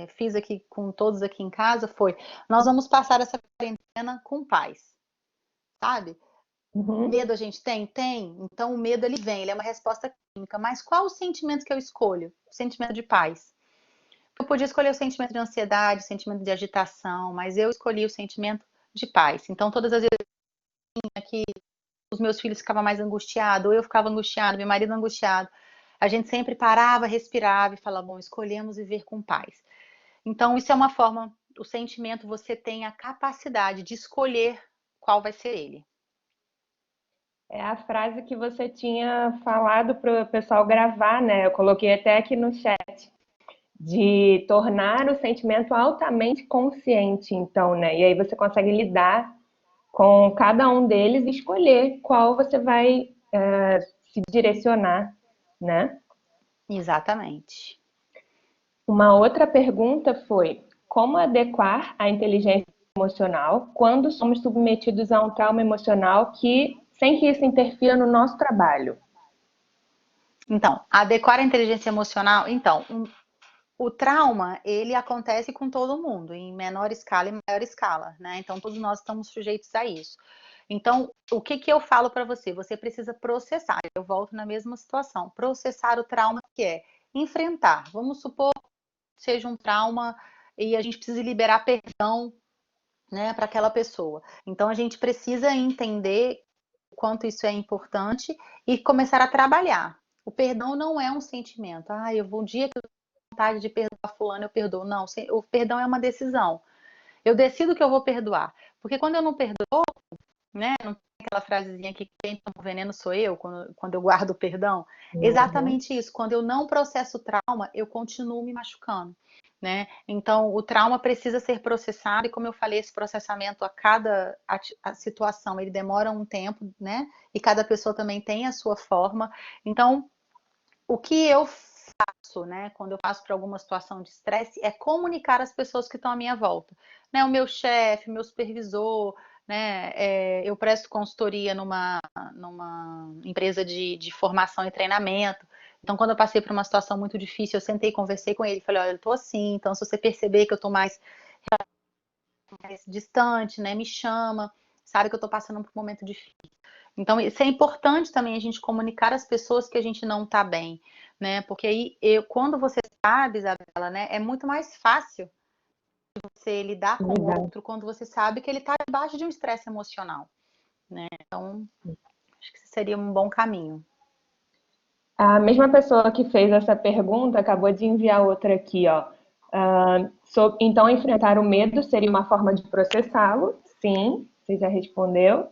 fiz aqui com todos aqui em casa foi: nós vamos passar essa quarentena com paz, sabe? Uhum. Medo a gente tem? Tem. Então, o medo ele vem, ele é uma resposta química. Mas qual o sentimento que eu escolho? O sentimento de paz. Eu podia escolher o sentimento de ansiedade, o sentimento de agitação, mas eu escolhi o sentimento de paz. Então, todas as vezes que os meus filhos ficavam mais angustiados, ou eu ficava angustiado, meu marido angustiado, a gente sempre parava, respirava e falava, bom, escolhemos viver com paz. Então, isso é uma forma, o sentimento, você tem a capacidade de escolher qual vai ser ele. É a frase que você tinha falado para o pessoal gravar, né? Eu coloquei até aqui no chat, de tornar o sentimento altamente consciente, então, né? E aí você consegue lidar com cada um deles e escolher qual você vai se direcionar, né? Exatamente. Uma outra pergunta foi: como adequar a inteligência emocional quando somos submetidos a um trauma emocional sem que isso interfira no nosso trabalho? Então, adequar a inteligência emocional. Então, o trauma, ele acontece com todo mundo, em menor escala e maior escala, né? Então, todos nós estamos sujeitos a isso. Então, o que que eu falo para você? Você precisa processar. Eu volto na mesma situação. Processar o trauma que é enfrentar. Vamos supor que seja um trauma e a gente precisa liberar perdão, né, para aquela pessoa. Então, a gente precisa entender o quanto isso é importante e começar a trabalhar. O perdão não é um sentimento. Ah, eu vou um dia que eu tenho vontade de perdoar fulano, eu perdoo. Não, o perdão é uma decisão. Eu decido que eu vou perdoar. Porque quando eu não perdoo, né, não tem aquela frasezinha que quem toma o veneno sou eu, quando eu guardo o perdão? Uhum. Exatamente isso. Quando eu não processo o trauma, eu continuo me machucando. Né? Então, o trauma precisa ser processado, e como eu falei, esse processamento a situação, ele demora um tempo, né? E cada pessoa também tem a sua forma. Então, o que eu faço, né, quando eu passo por alguma situação de estresse, é comunicar às pessoas que estão à minha volta, né? O meu chefe, meu supervisor, né? Eu presto consultoria numa empresa de formação e treinamento. Então, quando eu passei por uma situação muito difícil, eu sentei, conversei com ele, falei, olha, eu tô assim, então se você perceber que eu tô mais distante, né, me chama, sabe que eu tô passando por um momento difícil. Então, isso é importante também a gente comunicar às pessoas que a gente não tá bem, né? Porque aí, quando você sabe, Isabela, né, é muito mais fácil você lidar com o Verdade. outro quando você sabe que ele tá debaixo de um estresse emocional, né? Então, acho que esse seria um bom caminho. A mesma pessoa que fez essa pergunta acabou de enviar outra aqui, ó. Então, enfrentar o medo seria uma forma de processá-lo? Sim, você já respondeu.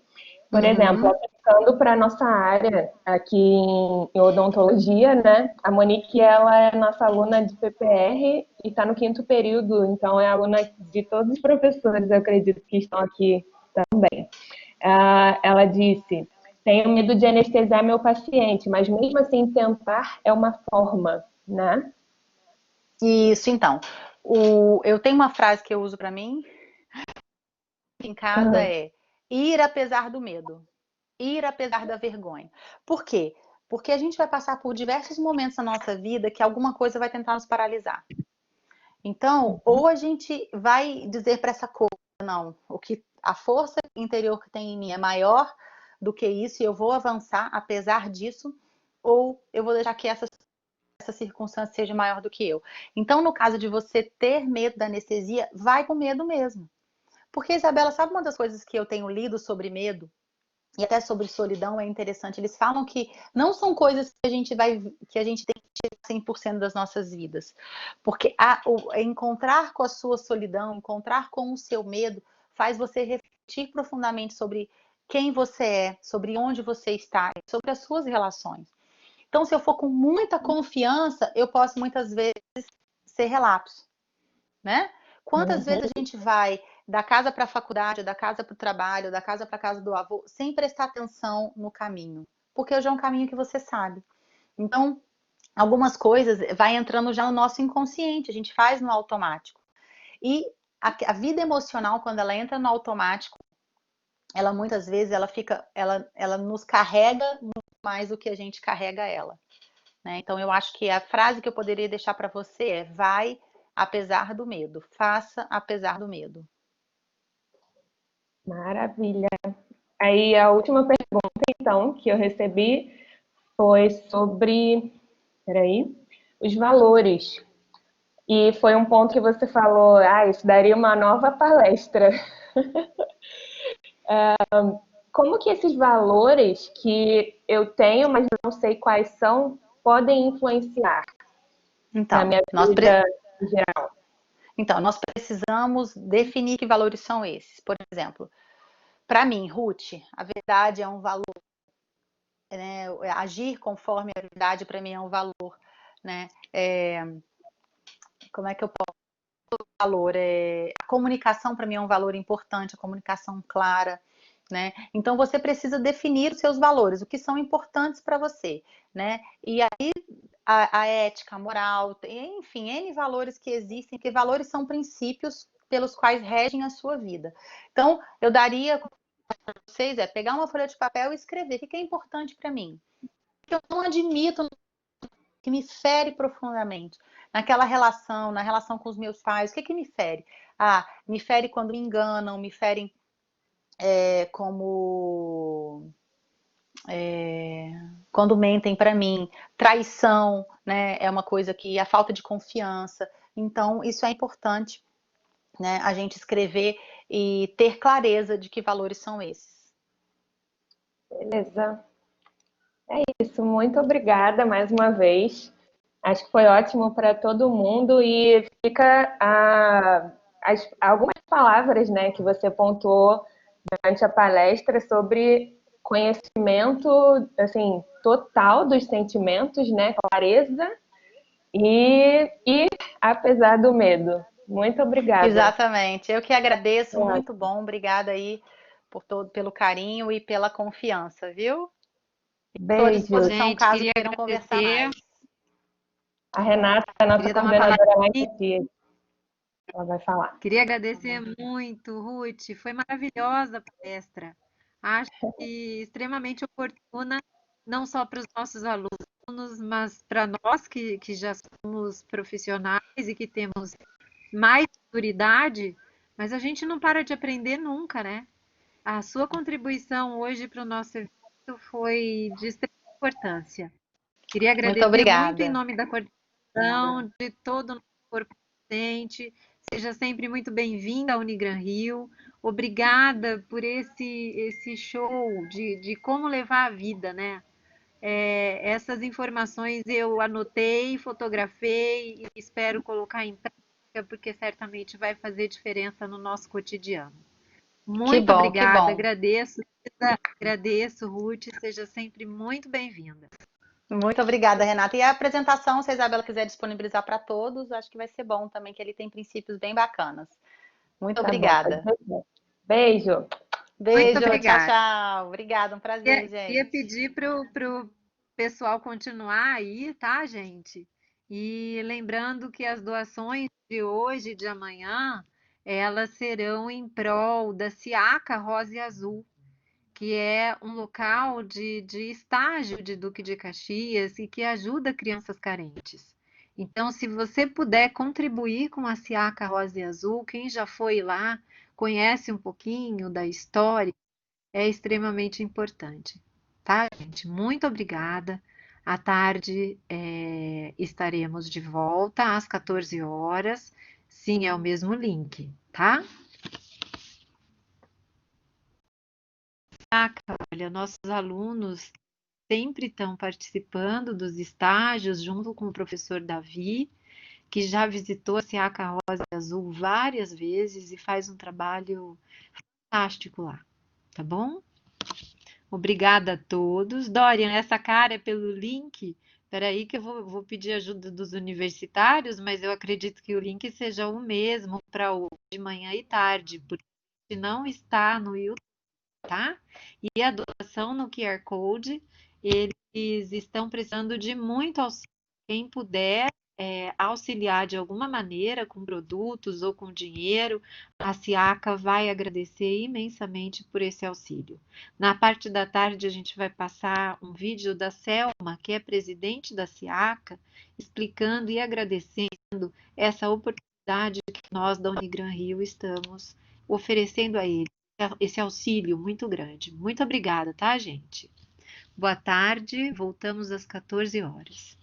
Por exemplo, Uhum. aplicando para a nossa área aqui em odontologia, né? A Monique, ela é nossa aluna de PPR e está no quinto período, então é aluna de todos os professores, eu acredito, que estão aqui também. Ela disse: tenho medo de anestesiar meu paciente, mas mesmo assim tentar é uma forma, né? Isso, então. Eu tenho uma frase que eu uso para mim em casa Uhum. é ir apesar do medo, ir apesar da vergonha. Por quê? Porque a gente vai passar por diversos momentos na nossa vida que alguma coisa vai tentar nos paralisar. Então, ou a gente vai dizer para essa coisa, não, a força interior que tem em mim é maior do que isso e eu vou avançar apesar disso, ou eu vou deixar que essa circunstância seja maior do que eu. Então, no caso de você ter medo da anestesia, vai com medo mesmo. Porque, Isabela, sabe uma das coisas que eu tenho lido sobre medo? E até sobre solidão é interessante. Eles falam que não são coisas que a gente tem que tirar 100% das nossas vidas. Porque encontrar com a sua solidão, encontrar com o seu medo, faz você refletir profundamente sobre quem você é, sobre onde você está, sobre as suas relações. Então, se eu for com muita confiança, eu posso muitas vezes ser relapso, né? Quantas vezes a gente vai da casa para a faculdade, da casa para o trabalho, da casa para a casa do avô, sem prestar atenção no caminho? Porque já é um caminho que você sabe. Então, algumas coisas vai entrando já no nosso inconsciente, a gente faz no automático. E a vida emocional, quando ela entra no automático, ela muitas vezes ela nos carrega muito mais do que a gente carrega ela, né? Então eu acho que a frase que eu poderia deixar para você é: vai apesar do medo, faça apesar do medo. Maravilha. Aí a última pergunta, então, que eu recebi foi sobre, peraí, os valores. E foi um ponto que você falou, isso daria uma nova palestra. Como que esses valores que eu tenho, mas não sei quais são, podem influenciar na Então, minha vida em geral? nós precisamos definir que valores são esses. Por exemplo, para mim, Ruth, a verdade é um valor, né? Agir conforme a verdade para mim é um valor, né? Como é que eu posso valor? A comunicação para mim é um valor importante, a comunicação clara, né? Então você precisa definir os seus valores, o que são importantes para você, né? E aí a ética, a moral, enfim, N valores que existem, que valores são princípios pelos quais regem a sua vida. Então, eu daria para vocês pegar uma folha de papel e escrever o que é importante para mim. Que eu não admito, que me fere profundamente. Naquela relação, na relação com os meus pais, o que me fere? Me fere quando me enganam, me ferem como quando mentem para mim, traição, né? É uma coisa que a falta de confiança. Então, isso é importante, né? A gente escrever e ter clareza de que valores são esses. Beleza. É isso. Muito obrigada mais uma vez. Acho que foi ótimo para todo mundo e fica algumas palavras, né, que você pontuou durante a palestra sobre conhecimento, assim, total dos sentimentos, né, clareza e apesar do medo. Muito obrigada. Exatamente. Eu que agradeço, muito bom. Obrigada aí pelo carinho e pela confiança, viu? Estou à Beijo. disposição Gente, caso queria queiram conversar agradecer. mais. A Renata, a nossa Queria dar uma palavra. coordenadora lá em Caxias, ela vai falar. Queria agradecer muito, Ruth. Foi maravilhosa a palestra. Acho que extremamente oportuna, não só para os nossos alunos, mas para nós que já somos profissionais e que temos mais maturidade, mas a gente não para de aprender nunca, né? A sua contribuição hoje para o nosso evento foi de extrema importância. Queria Muito agradecer muito em obrigada. nome da coordenação, de todo o nosso corpo docente. Seja sempre muito bem-vinda à Unigran Rio. Obrigada por esse show de como levar a vida, né? Essas informações eu anotei, fotografei e espero colocar em prática, porque certamente vai fazer diferença no nosso cotidiano. Que Muito bom, que obrigada, bom. agradeço, Ruth, seja sempre muito bem-vinda. Muito obrigada, Renata. E a apresentação, se a Isabela quiser disponibilizar para todos, acho que vai ser bom também, que ele tem princípios bem bacanas. Muito Tá bom, pode obrigada. ser. Beijo. Muito Beijo, tchau, obrigada. tchau. Obrigada, um prazer, Queria gente. pedir para o pessoal continuar aí, tá, gente? E lembrando que as doações de hoje e de amanhã, elas serão em prol da Ciaca Rosa e Azul, que é um local de estágio de Duque de Caxias e que ajuda crianças carentes. Então, se você puder contribuir com a Ciaca Rosa e Azul, quem já foi lá, conhece um pouquinho da história, é extremamente importante. Tá, gente? Muito obrigada. À tarde estaremos de volta às 14 horas. Sim, é o mesmo link, tá? Olha, nossos alunos sempre estão participando dos estágios junto com o professor Davi, que já visitou a Ciaca Rosa e Azul várias vezes e faz um trabalho fantástico lá, tá bom? Obrigada a todos. Dorian, essa cara é pelo link? Espera aí que eu vou pedir ajuda dos universitários, mas eu acredito que o link seja o mesmo para hoje, de manhã e tarde, porque não está no YouTube, tá? E a doação no QR Code, eles estão precisando de muito auxílio. Quem puder auxiliar de alguma maneira, com produtos ou com dinheiro, a SIACA vai agradecer imensamente por esse auxílio. Na parte da tarde, a gente vai passar um vídeo da Selma, que é presidente da SIACA, explicando e agradecendo essa oportunidade que nós da Unigran Rio estamos oferecendo a ele, esse auxílio muito grande. Muito obrigada, tá, gente? Boa tarde, voltamos às 14 horas.